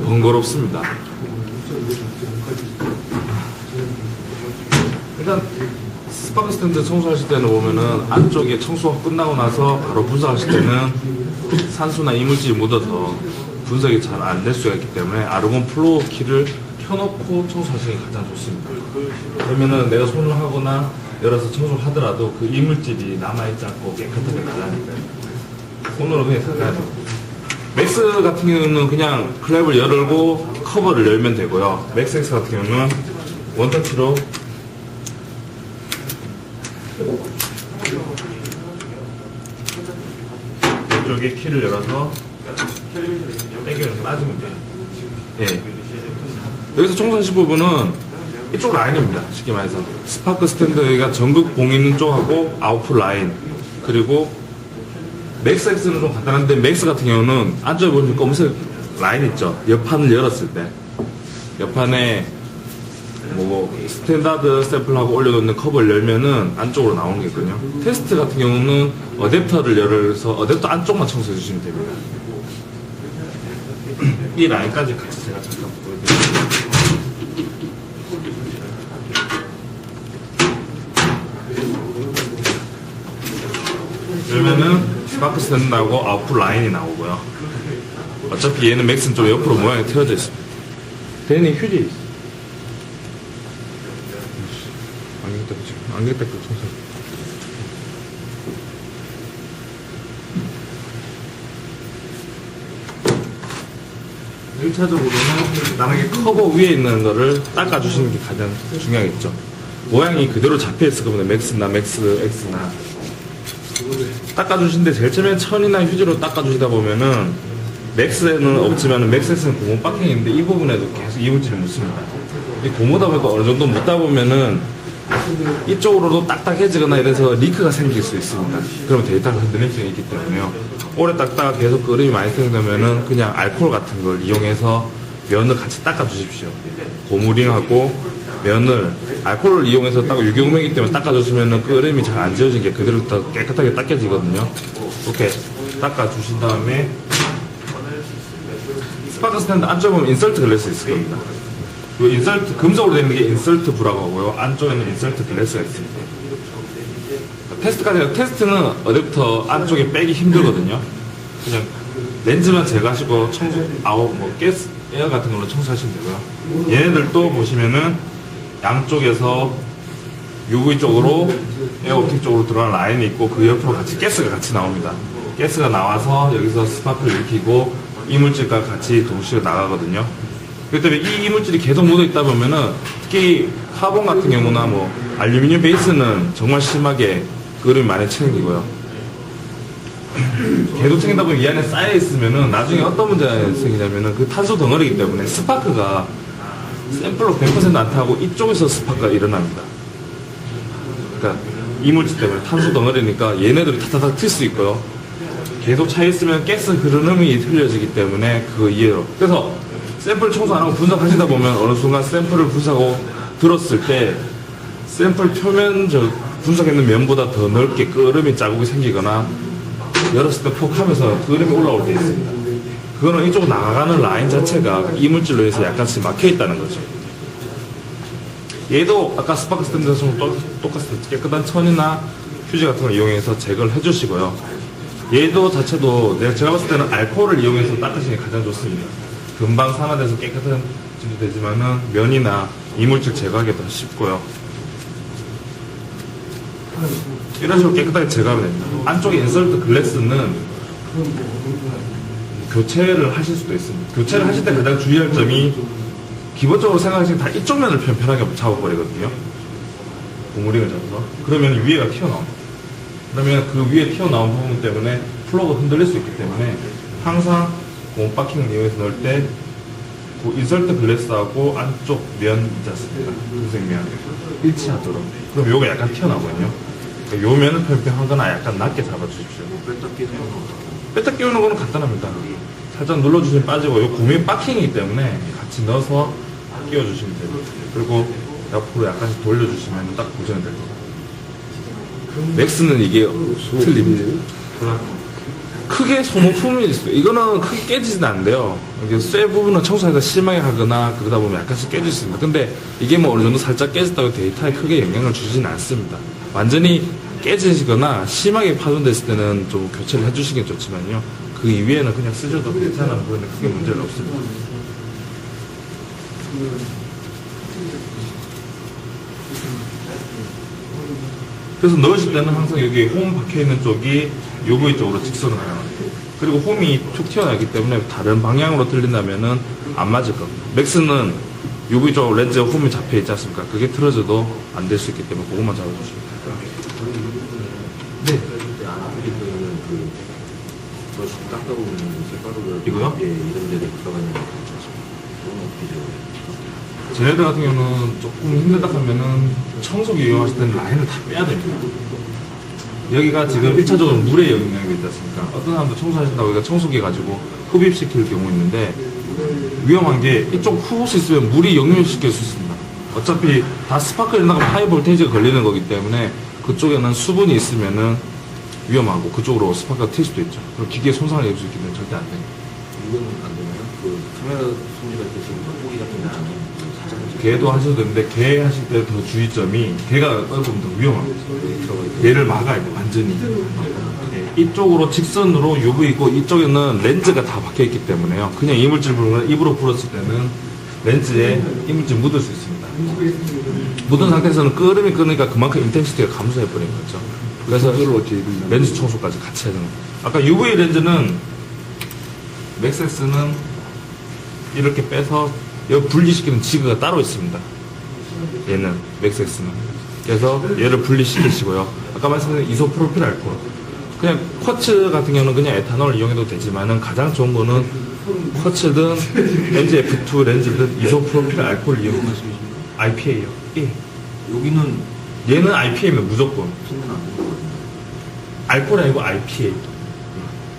번거롭습니다. 일단 스파크 스탠드 청소하실 때는 보면은 안쪽에 청소가 끝나고 나서 바로 분석하실 때는 산소나 이물질이 묻어서 분석이 잘 안 될 수가 있기 때문에 아르곤 플로어 키를 켜놓고 청소하시는 게 가장 좋습니다. 그러면은 내가 손을 하거나 열어서 청소를 하더라도 그 이물질이 남아있지 않고 깨끗하게 나가니까요. 손으로 그냥 닦아야 돼요. 맥스 같은 경우는 그냥 클랩을 열고 커버를 열면 되고요. 맥스엑스 같은 경우는 원터치로 이쪽에 키를 열어서 당겨서 빠지면 돼요. 예. 여기서 청소하실 부분은 이쪽 라인입니다. 쉽게 말해서 스파크 스탠드가 전극 봉 있는 쪽하고 아웃풋 라인, 그리고 맥스엑스는 좀 간단한데 맥스 같은 경우는 안쪽에 보면 검은색 라인 있죠. 옆판을 열었을 때 옆판에 뭐 스탠다드 샘플하고 올려놓는 커버를 열면은 안쪽으로 나오는 게 있거든요. 테스트 같은 경우는 어댑터를 열어서 어댑터 안쪽만 청소해 주시면 됩니다. 이 라인까지 같이 제가 잠깐 보여드릴게요. 그러면은 스파크 스탠드하고 아웃풋 라인이 나오고요. 어차피 얘는 맥스는 좀 옆으로 모양이 틀어져 있습니다. 대니 휴지 있어. 안경 닦고 청소. 1차적으로는 나중에 커버 위에 있는 거를 닦아주시는 게 가장 중요하겠죠. 모양이 그대로 잡혀있을 겁니다. 맥스나 맥스, X나. 닦아주시는데 제일 처음에 천이나 휴지로 닦아주시다 보면은 맥스에는 없지만 맥스에는 고무 박킹이 있는데 이 부분에도 계속 이물질이 묻습니다. 이 고무다 보니까 어느 정도 묻다 보면은 이쪽으로도 딱딱해지거나 이래서 리크가 생길 수 있습니다. 그러면 데이터가 흔들릴 수 있기 때문에요. 오래 닦다가 계속 끓음이 많이 생기면 그냥 알코올 같은 걸 이용해서 면을 같이 닦아주십시오. 고무링하고 면을 알코올을 이용해서 유기공명이기 때문에 닦아주시면 끓음이 잘 안 지워진 게 그대로 더 깨끗하게 닦여지거든요. 이렇게 닦아주신 다음에 스파크 스탠드 안쪽에 보면 인설트 글래스 있을 겁니다. 이 인설트, 금속으로 되는 게 인설트 브라고 하고요. 안쪽에는 인설트 글래스가 있습니다. 테스트는 어댑터 안쪽에 빼기 힘들거든요. 그냥 렌즈만 제거하시고 청소, 가스, 에어 같은 걸로 청소하시면 되고요. 얘네들도 보시면은 양쪽에서 UV 쪽으로 에어옵틱 쪽으로 들어가는 라인이 있고 그 옆으로 같이 가스가 같이 나옵니다. 가스가 나와서 여기서 스파크를 일으키고 이물질과 같이 동시에 나가거든요. 그렇기 때문에 이 이물질이 계속 묻어있다 보면은 특히 카본 같은 경우나 뭐 알루미늄 베이스는 정말 심하게 끓음이 많이 챙기고요. 계속 챙긴다 보면 이 안에 쌓여있으면은 나중에 어떤 문제가 생기냐면은 그 탄소 덩어리이기 때문에 스파크가 샘플로 100% 안 타고 이쪽에서 스파크가 일어납니다. 그러니까 이물질 때문에 탄소 덩어리니까 얘네들이 타타닥 튈 수 있고요. 계속 차있으면 가스 흐름이 틀려지기 때문에 그 이해로. 그래서 샘플 청소 안 하고 분석하시다 보면 어느 순간 샘플을 분석하고 들었을 때 샘플 표면적 분석했는 면보다 더 넓게 끓음이 자국이 생기거나 열었을 때 폭 하면서 끓음이 올라올 때 있습니다. 그거는 이쪽으로 나가는 라인 자체가 이물질로 해서 약간씩 막혀 있다는 거죠. 얘도 아까 스파크 스탠드에서 똑같습니다. 깨끗한 천이나 휴지 같은 걸 이용해서 제거를 해주시고요. 얘도 자체도 제가 봤을 때는 알코올을 이용해서 닦으시는 게 가장 좋습니다. 금방 산화돼서 깨끗한 질도 되지만은 면이나 이물질 제거하기 더 쉽고요. 이런 식으로 깨끗하게 제거하면 됩니다. 안쪽에 인설트 글래스는 교체를 하실 수도 있습니다. 교체를 하실 때 가장 주의할 점이 기본적으로 생각하시면 다 이쪽 면을 편하게 잡아버리거든요. 고무링을 잡아서. 그러면 위에가 튀어나옵니다. 그러면 그 위에 튀어나온 부분 때문에 플러그가 흔들릴 수 있기 때문에 항상 고무 박킹을 이용해서 넣을 때 그 인설트 글래스하고 안쪽 면 있지 않습니까? 금색 면 일치하도록. 그럼 요거 약간 튀어나오거든요. 요 면을 평평하거나 약간 낮게 잡아주십시오. 뺐다 끼우는 거는 간단합니다. 살짝 눌러주시면 빠지고 요 구미 박킹이기 때문에 같이 넣어서 끼워주시면 됩니다. 그리고 옆으로 약간씩 돌려주시면 딱 고정이 될 겁니다. 맥스는 이게 틀립니다. 크게 소모품이 있어요. 이거는 크게 깨지진 않는데요. 이게 쇠 부분은 청소해서 심하게 하거나 그러다 보면 약간씩 깨질 수 있습니다. 근데 이게 뭐 어느 정도 살짝 깨졌다고 데이터에 크게 영향을 주지는 않습니다. 완전히 깨지거나 심하게 파손됐을 때는 좀 교체를 해주시긴 좋지만요. 그 이후에는 그냥 쓰셔도 괜찮은 부분에 크게 문제는 없습니다. 그래서 넣으실 때는 항상 여기 홈 박혀있는 쪽이 UV 쪽으로 직선을 가요. 그리고 홈이 툭 튀어나왔기 때문에 다른 방향으로 틀린다면은 안 맞을 겁니다. 맥스는 UV 쪽 렌즈 홈이 잡혀있지 않습니까? 그게 틀어져도 안 될 수 있기 때문에 그것만 잡아주시면 됩니다. 네. 닦아보면 색깔을 이거요? 예, 이런 데를 들어가는 거 쟤네들 같은 경우는 조금 힘들다 하면은 청소기 이용하실 때는 라인을 다 빼야 됩니다. 여기가 지금 1차적으로 물에 영향이 있지 않습니까? 어떤 사람도 청소하신다고 여기가 청소기 가지고 흡입시킬 경우 있는데 위험한 게 이쪽 후보스 있으면 물이 역류시킬 수 있습니다. 어차피 다 스파클 나가면 하이 볼테이지가 걸리는 거기 때문에 그쪽에는 수분이 있으면은 위험하고 그쪽으로 스파크가 튈 수도 있죠. 그럼 기계에 손상을 입을 수 있기 때문에 절대 안 됩니다. 이건 안 되나요? 그 카메라 손질할 때 지금 뻐꾸기 같은 거 있잖아요. 개도 하셔도 되는데 개 하실 때 더 주의점이 개가 떨구면 더 위험합니다. 얘를 막아야 돼 완전히. 네, 이쪽으로 직선으로 UV 있고 이쪽에는 렌즈가 다 박혀있기 때문에요. 그냥 이물질 부분을 입으로 불었을 때는 렌즈에 이물질 묻을 수 있습니다. 묻은 상태에서는 끓음이 끓으니까 그만큼 인텐시티가 감소해버린 거죠. 그래서 렌즈 청소까지 같이 해야 되는 거예요. 아까 UV 렌즈는 맥스는 이렇게 빼서 여기 분리시키는 지그가 따로 있습니다. 얘는 맥스는. 그래서 얘를 분리시키시고요. 아까 말씀드린 이소프로필 알코올. 그냥 쿼츠 같은 경우는 그냥 에탄올 이용해도 되지만은 가장 좋은 거는 쿼츠든 MGF2 렌즈든 이소프로필 알코올 이용하시면 IPA요. 예. 여기는 얘는 IPA면 무조건. 알코올이 아니고 IPA.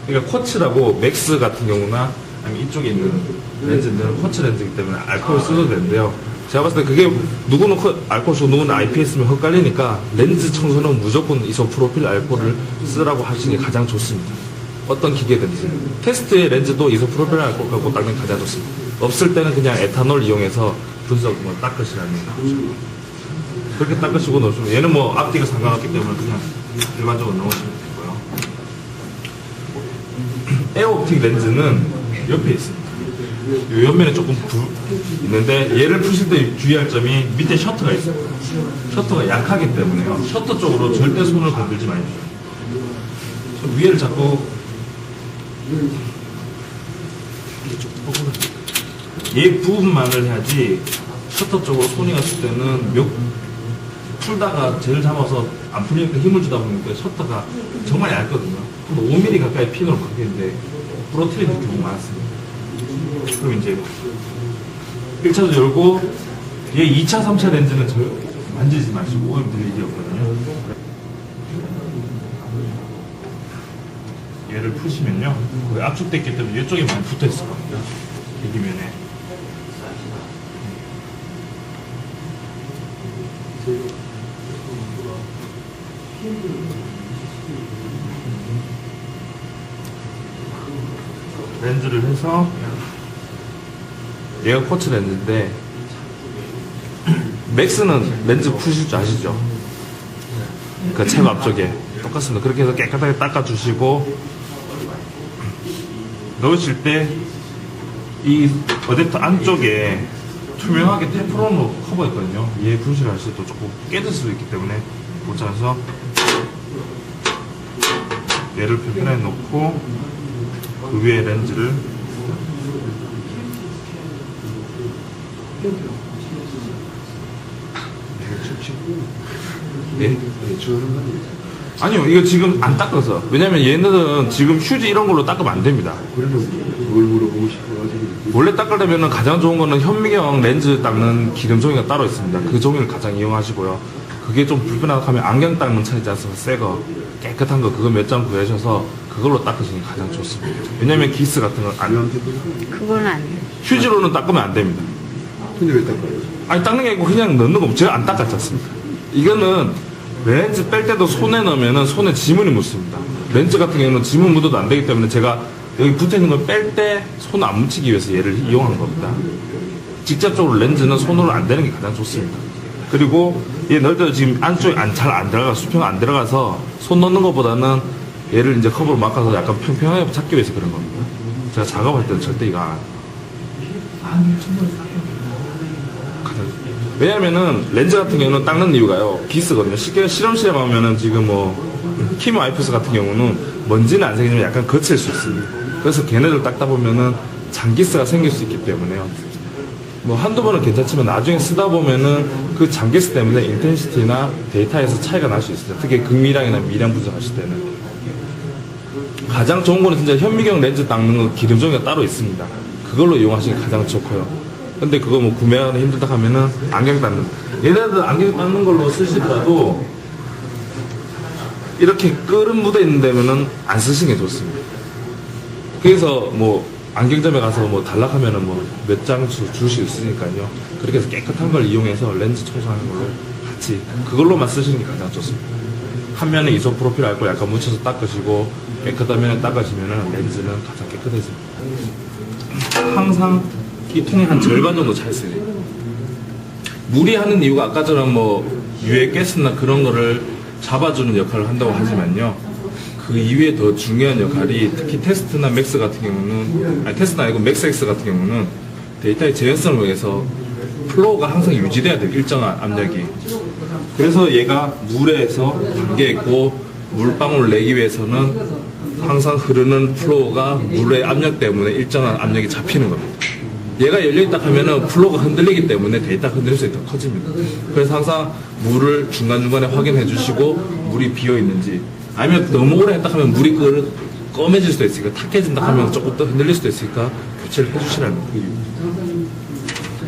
그러니까 쿼츠라고 맥스 같은 경우나 아니면 이쪽에 있는 렌즈는 쿼츠 렌즈이기 때문에 알코올 써도 되는데요. 제가 봤을 때 그게 누구는 알코올 쓰고 누구는 IPA 쓰면 헷갈리니까 렌즈 청소는 무조건 이소프로필 알코올을 쓰라고 하시는 게 가장 좋습니다. 어떤 기계든지. 테스트의 렌즈도 이소프로필 알코올 갖고 닦는 게 가장 좋습니다. 없을 때는 그냥 에탄올 이용해서 분석을 닦으시라는 거죠. 그렇게 닦으시고 넣으시면 얘는 뭐 앞뒤가 상관없기 때문에 그냥 일반적으로 넣으시면 되고요. 에어옵틱 렌즈는 옆에 있습니다. 이 옆면에 조금 있는데 얘를 푸실 때 주의할 점이 밑에 셔터가 있습니다. 셔터가 약하기 때문에요. 셔터 쪽으로 절대 손을 건들지 마십시오. 위에를 잡고 얘 부분만을 해야지 셔터 쪽으로 손이 갔을 때는 풀다가 젤을 잡아서 안 풀리니까 힘을 주다 보니까 셔터가 정말 얇거든요. 5mm 가까이 핀으로 바뀌는데 부러뜨리는 경우가 많습니다. 그럼 이제 1차도 열고 얘 2차, 3차 렌즈는 만지지 마시고 오염 될 일이 없거든요. 얘를 푸시면요. 거의 압축됐기 때문에 이쪽에 많이 붙어 있을 겁니다. 대기면에. 렌즈를 해서 얘가 쿼츠 렌즈인데 맥스는 렌즈 푸실 줄 아시죠? 그 채부 앞쪽에 똑같습니다. 그렇게 해서 깨끗하게 닦아주시고 넣으실 때 이 어댑터 안쪽에 투명하게 테프론으로 커버했거든요. 얘 분실할 수도 조금 깨질 수도 있기 때문에 고쳐서 얘를 편편하게 놓고 그 위에 렌즈를 네? 아니요, 이거 지금 안 닦아서. 왜냐면 얘네들은 지금 휴지 이런 걸로 닦으면 안 됩니다. 그러면 뭘 물어보고 싶어가지고 원래 닦으려면 가장 좋은 거는 현미경 렌즈 닦는 기름 종이가 따로 있습니다. 그 종이를 가장 이용하시고요. 그게 좀 불편하다 하면 안경 닦는 차이지 않습니까? 새 거, 깨끗한 거, 그거 몇 장 구하셔서 그걸로 닦으시는 게 가장 좋습니다. 왜냐면 기스 같은 건 안, 그건 안 돼. 휴지로는 닦으면 안 됩니다. 근데 왜 닦아요? 아니, 닦는 게 아니고 그냥 넣는 거, 제가 안 닦았지 않습니까? 이거는 렌즈 뺄 때도 손에 넣으면은 손에 지문이 묻습니다. 렌즈 같은 경우는 지문 묻어도 안 되기 때문에 제가 여기 붙어 있는 걸 뺄 때 손 안 묻히기 위해서 얘를 이용한 겁니다. 직접적으로 렌즈는 손으로 안 대는 게 가장 좋습니다. 그리고 얘 넣을 때도 지금 안쪽에 잘 안 들어가, 수평 안 들어가서 손 넣는 것보다는 얘를 이제 컵으로 막아서 약간 평평하게 잡기 위해서 그런 겁니다. 제가 작업할 때는 절대 이거 안 해요. 왜냐면은 렌즈 같은 경우는 닦는 이유가요, 기스거든요. 쉽게 실험실에 가면은 지금 뭐 키모 와이프스 같은 경우는 먼지는 안 생기지만 약간 거칠 수 있습니다. 그래서 걔네들 닦다 보면은 장기스가 생길 수 있기 때문에요. 뭐 한두 번은 괜찮지만 나중에 쓰다 보면은 그 장기스 때문에 인텐시티나 데이터에서 차이가 날 수 있어요. 특히 극미량이나 미량 분석하실 때는. 가장 좋은 거는 진짜 현미경 렌즈 닦는 거 기름종이가 따로 있습니다. 그걸로 이용하시는 게 가장 좋고요. 근데 그거 뭐 구매하기 힘들다 하면은 안경 닦는, 얘네들 안경 닦는 걸로 쓰시더라도 이렇게 끓은 묻어 있는 데면은 안 쓰시는 게 좋습니다. 그래서 뭐 안경점에 가서 뭐 달라하면은 뭐 몇 장 줄 수 있으니까요. 그렇게 해서 깨끗한 걸 이용해서 렌즈 초상하는 걸로 같이 그걸로만 쓰시는 게 가장 좋습니다. 한 면에 이소프로필 알코올 약간 묻혀서 닦으시고 깨끗한 면에 닦으시면은 렌즈는 가장 깨끗해집니다. 항상 이 통의 한 절반 정도 차 있어요. 무리하는 이유가 아까처럼 뭐 유해 가스나 그런 거를 잡아주는 역할을 한다고 하지만요, 그 이외에 더 중요한 역할이, 특히 테스트나 맥스 같은 경우는, 아니 테스트는 아니고 맥스 X 같은 경우는 데이터의 재현성을 위해서 플로우가 항상 유지돼야 돼요. 일정한 압력이. 그래서 얘가 물에서 담겨 있고 물방울을 내기 위해서는 항상 흐르는 플로우가 물의 압력 때문에 일정한 압력이 잡히는 겁니다. 얘가 열려있다 하면은 플로우가 흔들리기 때문에 데이터가 흔들릴 수 있다 커집니다. 그래서 항상 물을 중간중간에 확인해 주시고 물이 비어 있는지, 아니면 너무 오래 했다 하면 물이 검해질 수도 있으니까, 탁해진다 하면 조금 더 흔들릴 수도 있으니까 교체를 해 주시라는 그 이유입니다.